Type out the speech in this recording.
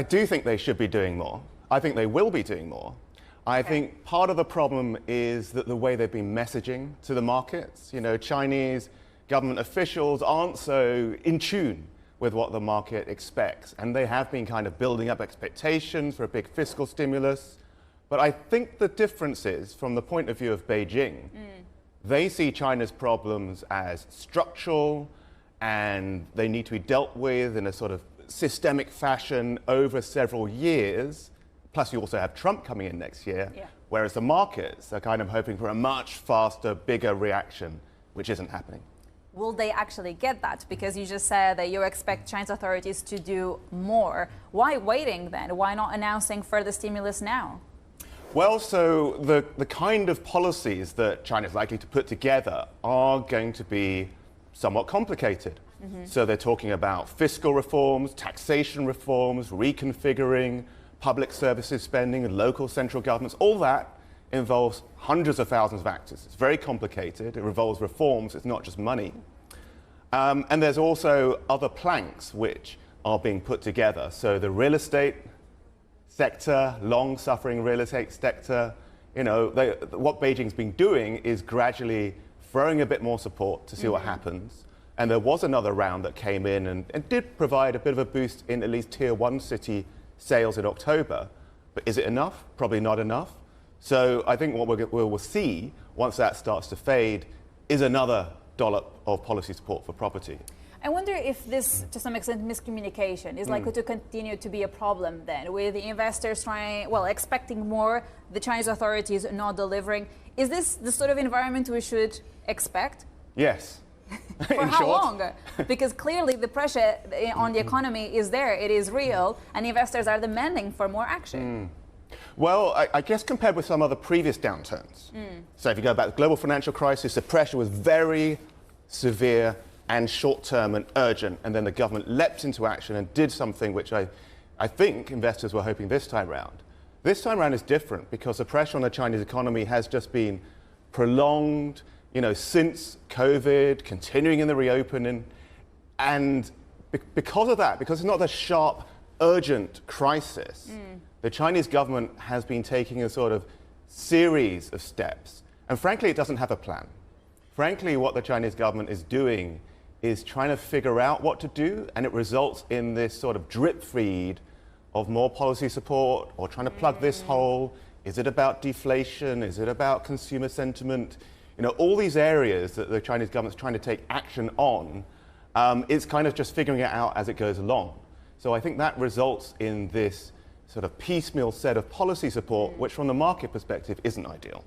I do think they should be doing more. I think they will be doing more. I think part of the problem is that the way they've been messaging to the markets, Chinese government officials aren't so in tune with what the market expects. And they have been kind of building up expectations for a big fiscal stimulus. But I think the difference is, from the point of view of Beijing, they see China's problems as structural and they need to be dealt with in a sort of systemic fashion over several years. Plus, you also have Trump coming in next year, whereas the markets are kind of hoping for a much faster, bigger reaction, which isn't happening. Will they actually get that? Because you just said that you expect Chinese authorities to do more. Why waiting then? Why not announcing further stimulus now? Well, so the kind of policies that China is likely to put together are going to be somewhat complicated. So they're talking about fiscal reforms, taxation reforms, reconfiguring public services spending, and local central governments. All that involves hundreds of thousands of actors. It's very complicated. It involves reforms. It's not just money. And there's also other planks which are being put together. So the real estate sector, long-suffering real estate sector, what Beijing's been doing is gradually throwing a bit more support to see what happens. And there was another round that came in and did provide a bit of a boost in at least Tier 1 city sales in October. But is it enough? Probably not enough. So I think what we'll see once that starts to fade is another dollop of policy support for property. I wonder if this, to some extent, miscommunication is likely to continue to be a problem then, with the investors expecting more, the Chinese authorities not delivering. Is this the sort of environment we should expect? Yes. For how long? Because clearly the pressure on the economy is there, it is real, and investors are demanding for more action. Well, I guess compared with some other previous downturns. So if you go back to the global financial crisis, the pressure was very severe and short-term and urgent, and then the government leapt into action and did something which I think investors were hoping this time round. This time round is different because the pressure on the Chinese economy has just been prolonged, since COVID, continuing in the reopening. And because of that, because it's not a sharp, urgent crisis, the Chinese government has been taking a sort of series of steps. And frankly, it doesn't have a plan. Frankly, what the Chinese government is doing is trying to figure out what to do, and it results in this sort of drip feed of more policy support or trying to plug this hole. Is it about deflation? Is it about consumer sentiment? All these areas that the Chinese government's trying to take action on, it's kind of just figuring it out as it goes along. So I think that results in this sort of piecemeal set of policy support, which from the market perspective isn't ideal.